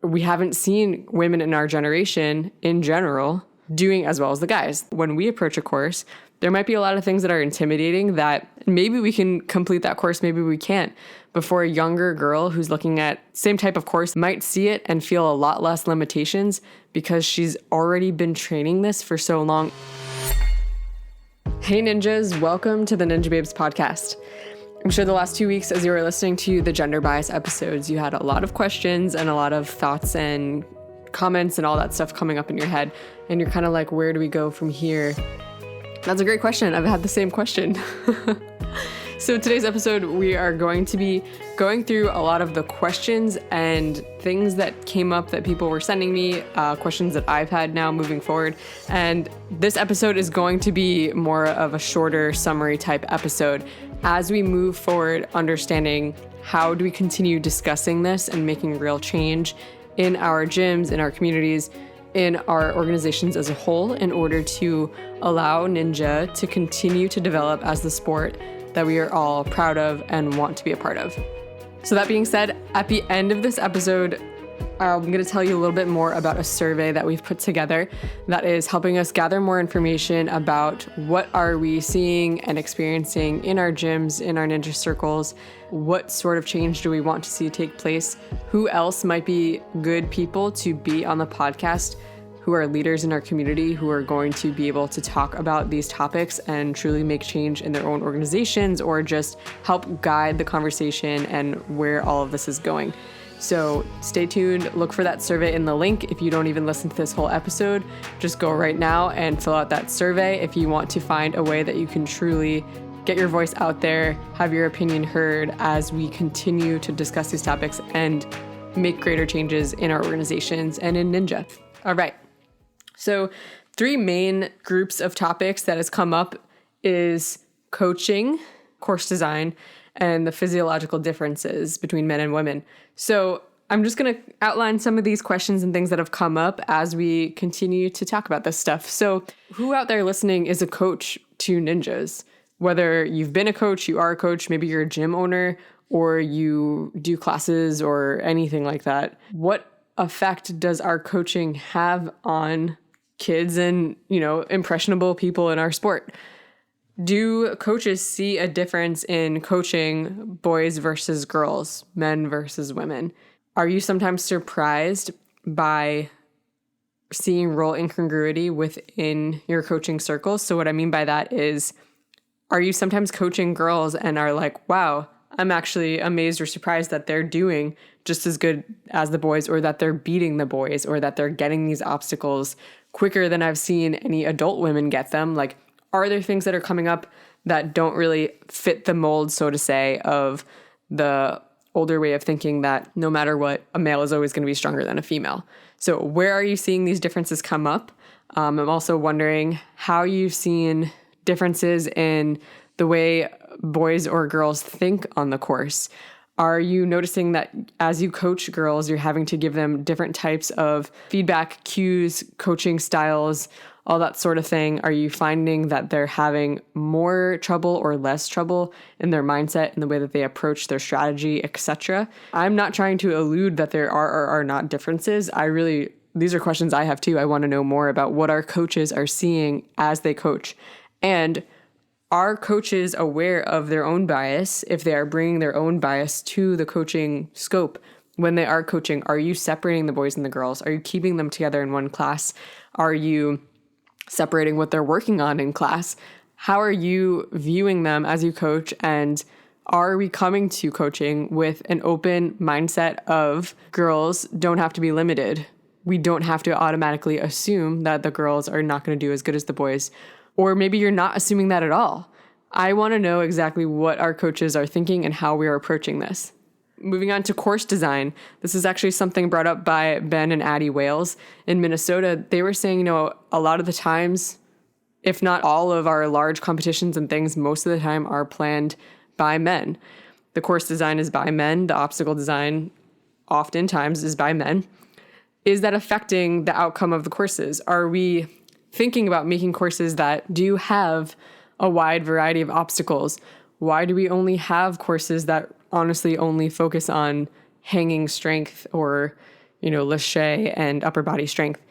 we haven't seen women in our generation in general doing as well as the guys. When we approach a course, there might be a lot of things that are intimidating that maybe we can complete that course, maybe we can't. But for a younger girl who's looking at same type of course might see it and feel a lot less limitations because she's already been training this for so long. Hey ninjas, welcome to the Ninjababes podcast. I'm sure the last 2 weeks as you were listening to the gender bias episodes, you had a lot of questions and a lot of thoughts and comments and all that stuff coming up in your head. And you're kind of like, where do we go from here? That's a great question. I've had the same question. So today's episode, we are going to be going through a lot of the questions and things that came up that people were sending me, questions that I've had now moving forward. And this episode is going to be more of a shorter summary type episode as we move forward, understanding how do we continue discussing this and making real change in our gyms, in our communities, in our organizations as a whole, in order to allow Ninja to continue to develop as the sport that we are all proud of and want to be a part of. So that being said, at the end of this episode, I'm going to tell you a little bit more about a survey that we've put together that is helping us gather more information about what are we seeing and experiencing in our gyms, in our ninja circles, what sort of change do we want to see take place, who else might be good people to be on the podcast, who are leaders in our community who are going to be able to talk about these topics and truly make change in their own organizations or just help guide the conversation and where all of this is going. So stay tuned, look for that survey in the link. If you don't even listen to this whole episode, just go right now and fill out that survey if you want to find a way that you can truly get your voice out there, have your opinion heard as we continue to discuss these topics and make greater changes in our organizations and in Ninja. All right. So 3 main groups of topics that has come up is coaching, course design, and the physiological differences between men and women. So I'm just going to outline some of these questions and things that have come up as we continue to talk about this stuff. So who out there listening is a coach to ninjas? Whether you've been a coach, you are a coach, maybe you're a gym owner, or you do classes or anything like that. What effect does our coaching have on kids and, impressionable people in our sport? Do coaches see a difference in coaching boys versus girls, men versus women? Are you sometimes surprised by seeing role incongruity within your coaching circles? So what I mean by that is, are you sometimes coaching girls and are like, wow, I'm actually amazed or surprised that they're doing just as good as the boys, or that they're beating the boys, or that they're getting these obstacles quicker than I've seen any adult women get them? Like, are there things that are coming up that don't really fit the mold, so to say, of the older way of thinking that no matter what, a male is always going to be stronger than a female? So where are you seeing these differences come up? I'm also wondering how you've seen differences in the way boys or girls think on the course. Are you noticing that as you coach girls, you're having to give them different types of feedback, cues, coaching styles, all that sort of thing? Are you finding that they're having more trouble or less trouble in their mindset, in the way that they approach their strategy, etc.? I'm not trying to allude that there are or are not differences. These are questions I have too. I want to know more about what our coaches are seeing as they coach. And are coaches aware of their own bias if they are bringing their own bias to the coaching scope? When they are coaching, are you separating the boys and the girls? Are you keeping them together in one class? Are you separating what they're working on in class? How are you viewing them as you coach? And are we coming to coaching with an open mindset of girls don't have to be limited? We don't have to automatically assume that the girls are not going to do as good as the boys. Or maybe you're not assuming that at all. I want to know exactly what our coaches are thinking and how we are approaching this. Moving on to course design. This is actually something brought up by Ben and Addie Wales in Minnesota. They were saying, a lot of the times, if not all of our large competitions and things, most of the time are planned by men. The course design is by men. The obstacle design oftentimes is by men. Is that affecting the outcome of the courses? Are we thinking about making courses that do have a wide variety of obstacles? Why do we only have courses that honestly only focus on hanging strength or, lâché and upper body strength.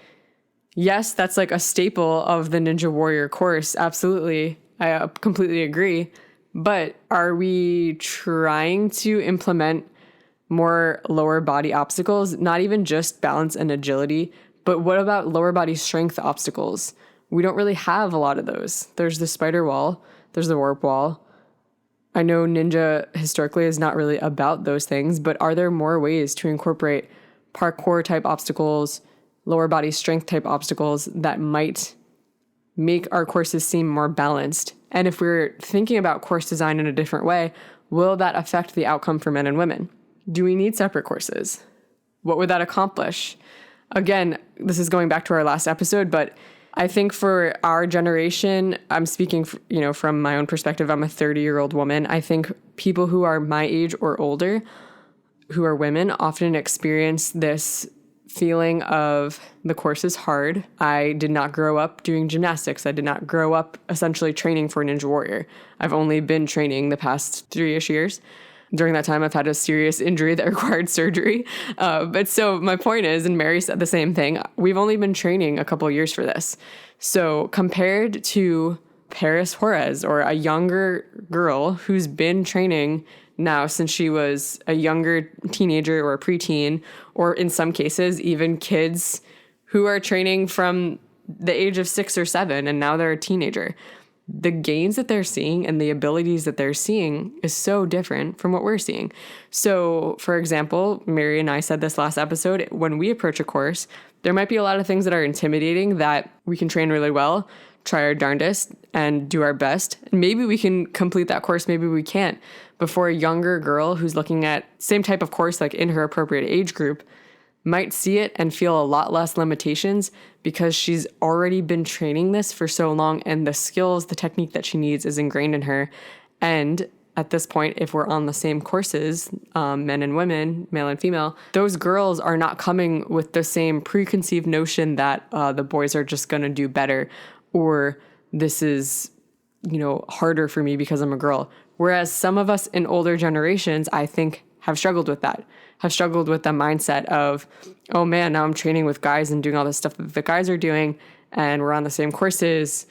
Yes, that's like a staple of the Ninja Warrior course. Absolutely. I completely agree. But are we trying to implement more lower body obstacles? Not even just balance and agility, but what about lower body strength obstacles? We don't really have a lot of those. There's the spider wall, there's the warp wall. I know Ninja historically is not really about those things, but are there more ways to incorporate parkour type obstacles, lower body strength type obstacles that might make our courses seem more balanced? And if we're thinking about course design in a different way, will that affect the outcome for men and women? Do we need separate courses? What would that accomplish? Again, this is going back to our last episode, but I think for our generation, I'm speaking, from my own perspective. I'm a 30-year-old woman. I think people who are my age or older, who are women, often experience this feeling of the course is hard. I did not grow up doing gymnastics. I did not grow up essentially training for Ninja Warrior. I've only been training the past 3-ish years. During that time, I've had a serious injury that required surgery. But so my point is, and Mary said the same thing, we've only been training a couple of years for this. So compared to Paris Juarez, or a younger girl who's been training now since she was a younger teenager or a preteen, or in some cases, even kids who are training from the age of 6 or 7, and now they're a teenager. The gains that they're seeing and the abilities that they're seeing is so different from what we're seeing. So, for example, Mary and I said this last episode, when we approach a course, there might be a lot of things that are intimidating that we can train really well, try our darndest, and do our best. Maybe we can complete that course, maybe we can't. But for a younger girl who's looking at same type of course, like in her appropriate age group, might see it and feel a lot less limitations because she's already been training this for so long, and the skills, the technique that she needs is ingrained in her. And at this point, if we're on the same courses, men and women, male and female, those girls are not coming with the same preconceived notion that the boys are just going to do better, or this is, harder for me because I'm a girl. Whereas some of us in older generations, I think, have struggled with that, have struggled with the mindset of, oh man, now I'm training with guys and doing all this stuff that the guys are doing, and we're on the same courses.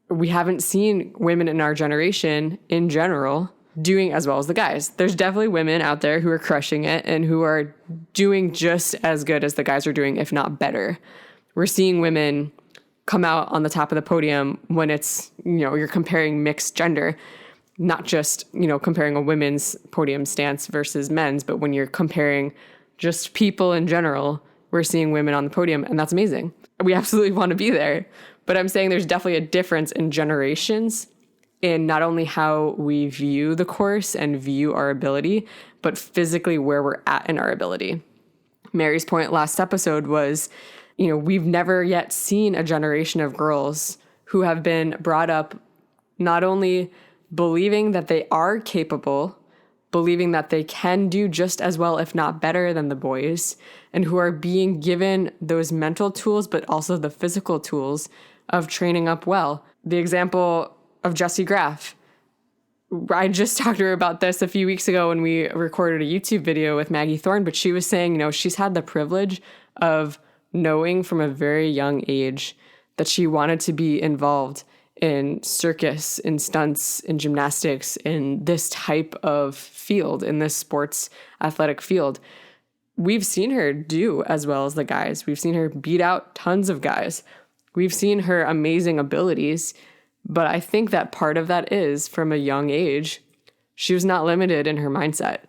We haven't seen women in our generation in general doing as well as the guys. There's definitely women out there who are crushing it and who are doing just as good as the guys are doing, if not better. We're seeing women come out on the top of the podium when it's, you're comparing mixed gender. Not just, comparing a women's podium stance versus men's, but when you're comparing just people in general, we're seeing women on the podium, and that's amazing. We absolutely want to be there. But I'm saying there's definitely a difference in generations in not only how we view the course and view our ability, but physically where we're at in our ability. Mary's point last episode was, we've never yet seen a generation of girls who have been brought up not only believing that they are capable, believing that they can do just as well, if not better than the boys, and who are being given those mental tools, but also the physical tools of training up well. The example of Jessie Graff. I just talked to her about this a few weeks ago when we recorded a YouTube video with Maggie Thorne, but she was saying, she's had the privilege of knowing from a very young age that she wanted to be involved in circus, in stunts, in gymnastics, in this type of field, in this sports athletic field. We've seen her do as well as the guys. We've seen her beat out tons of guys. We've seen her amazing abilities, but I think that part of that is from a young age, she was not limited in her mindset.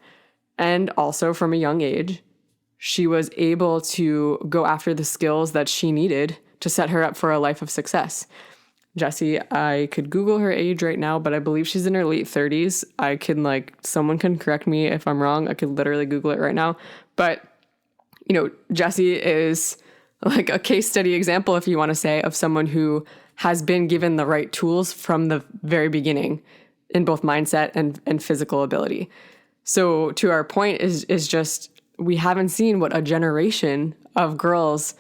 And also from a young age, she was able to go after the skills that she needed to set her up for a life of success. Jessie, I could Google her age right now, but I believe she's in her late 30s. I can someone can correct me if I'm wrong. I could literally Google it right now. But, Jessie is like a case study example, if you want to say, of someone who has been given the right tools from the very beginning in both mindset and physical ability. So to our point is just, we haven't seen what a generation of girls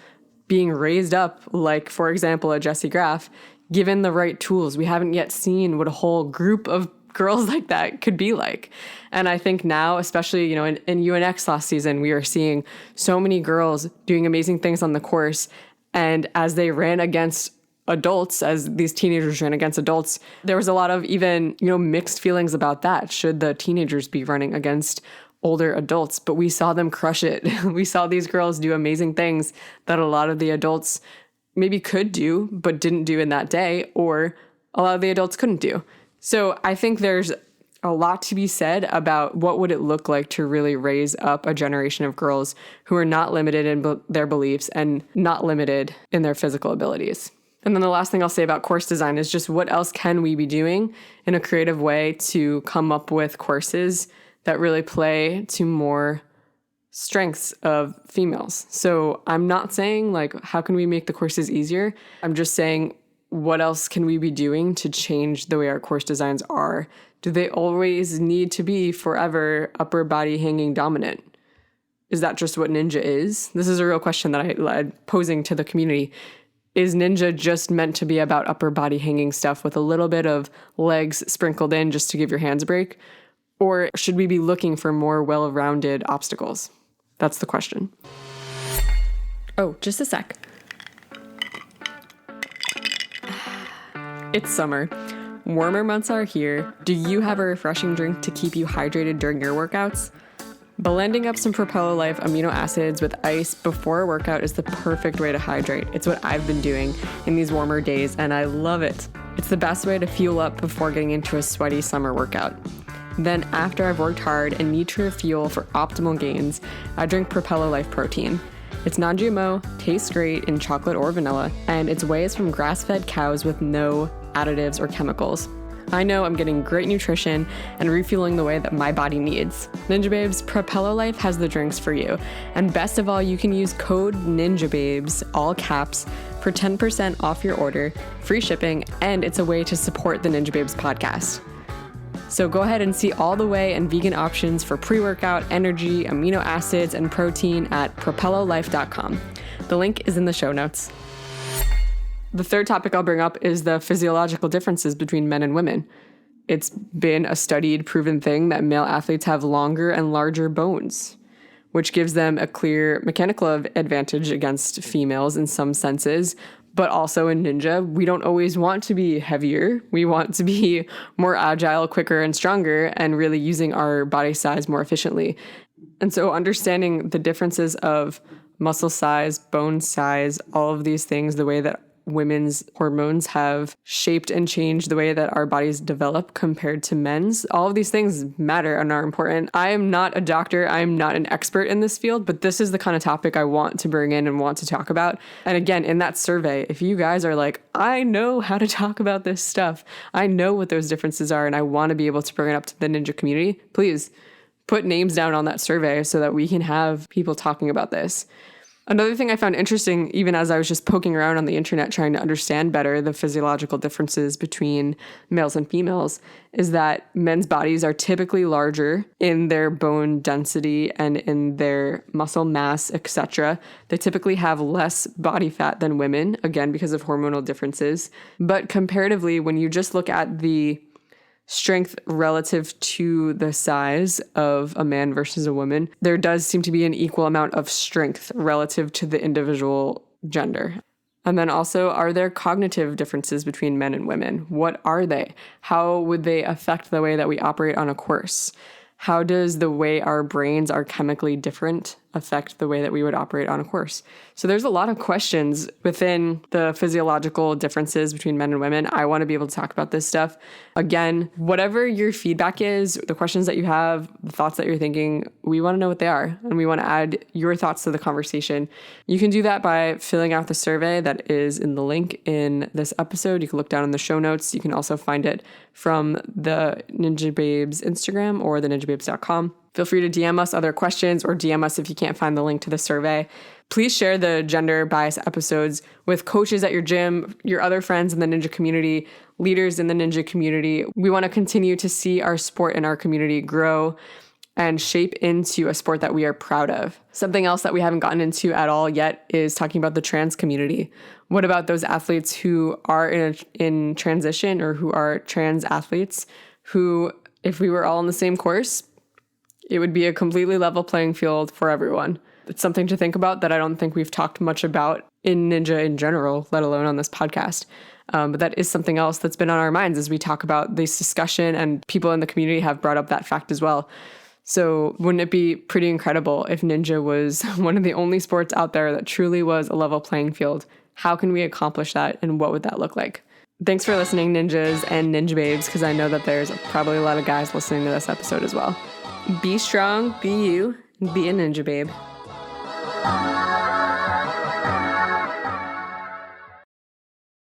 being raised up, like, for example, a Jessie Graff, given the right tools. We haven't yet seen what a whole group of girls like that could be like. And I think now, especially, in UNX last season, we are seeing so many girls doing amazing things on the course. And as they ran against adults, as these teenagers ran against adults, there was a lot of even, mixed feelings about that. Should the teenagers be running against older adults? But we saw them crush it. We saw these girls do amazing things that a lot of the adults maybe could do, but didn't do in that day, or a lot of the adults couldn't do. So I think there's a lot to be said about what would it look like to really raise up a generation of girls who are not limited in their beliefs and not limited in their physical abilities. And then the last thing I'll say about course design is just what else can we be doing in a creative way to come up with courses that really play to more strengths of females. So I'm not saying how can we make the courses easier? I'm just saying, what else can we be doing to change the way our course designs are? Do they always need to be forever upper body hanging dominant? Is that just what ninja is? This is a real question that I'm posing to the community. Is ninja just meant to be about upper body hanging stuff with a little bit of legs sprinkled in just to give your hands a break? Or should we be looking for more well-rounded obstacles? That's the question. Oh, just a sec. It's summer. Warmer months are here. Do you have a refreshing drink to keep you hydrated during your workouts? Blending up some Propeller Life amino acids with ice before a workout is the perfect way to hydrate. It's what I've been doing in these warmer days, and I love it. It's the best way to fuel up before getting into a sweaty summer workout. Then after I've worked hard and need to refuel for optimal gains, I drink Propeller Life protein. It's non-GMO, tastes great in chocolate or vanilla, and its whey is from grass-fed cows with no additives or chemicals. I know I'm getting great nutrition and refueling the way that my body needs. Ninjababes, Propeller Life has the drinks for you. And best of all, you can use code Ninjababes, all caps, for 10% off your order, free shipping, and it's a way to support the Ninjababes podcast. So go ahead and see all the whey and vegan options for pre-workout, energy, amino acids, and protein at propellerlife.com. The link is in the show notes. The third topic I'll bring up is the physiological differences between men and women. It's been a studied, proven thing that male athletes have longer and larger bones, which gives them a clear mechanical advantage against females in some senses. But also in ninja, we don't always want to be heavier. We want to be more agile, quicker, and stronger, and really using our body size more efficiently. And so understanding the differences of muscle size, bone size, all of these things, the way that women's hormones have shaped and changed the way that our bodies develop compared to men's. All of these things matter and are important. I am not a doctor. I am not an expert in this field, but this is the kind of topic I want to bring in and want to talk about. And again, in that survey, if you guys are like, I know how to talk about this stuff, I know what those differences are, and I want to be able to bring it up to the ninja community, please put names down on that survey so that we can have people talking about this. Another thing I found interesting, even as I was just poking around on the internet trying to understand better the physiological differences between males and females, is that men's bodies are typically larger in their bone density and in their muscle mass, etc. They typically have less body fat than women, again, because of hormonal differences. But comparatively, when you just look at the strength relative to the size of a man versus a woman, there does seem to be an equal amount of strength relative to the individual gender. And then also, are there cognitive differences between men and women? What are they? How would they affect the way that we operate on a course? How does the way our brains are chemically different affect the way that we would operate on a course? So there's a lot of questions within the physiological differences between men and women. I want to be able to talk about this stuff. Again, whatever your feedback is, the questions that you have, the thoughts that you're thinking, we want to know what they are, and we want to add your thoughts to the conversation. You can do that by filling out the survey that is in the link in this episode. You can look down in the show notes. You can also find it from the Ninjababes Instagram or the ninjababes.com. Feel free to DM us other questions or DM us if you can't find the link to the survey. Please share the gender bias episodes with coaches at your gym, your other friends in the ninja community, leaders in the ninja community. We want to continue to see our sport and our community grow and shape into a sport that we are proud of. Something else that we haven't gotten into at all yet is talking about the trans community. What about those athletes who are in transition or who are trans athletes who, if we were all in the same course, it would be a completely level playing field for everyone. It's something to think about that I don't think we've talked much about in Ninja in general, let alone on this podcast. But that is something else that's been on our minds as we talk about this discussion, and people in the community have brought up that fact as well. So wouldn't it be pretty incredible if Ninja was one of the only sports out there that truly was a level playing field? How can we accomplish that, and what would that look like? Thanks for listening, Ninjas and Ninjababes, because I know that there's probably a lot of guys listening to this episode as well. Be strong, be you, and be a Ninja babe.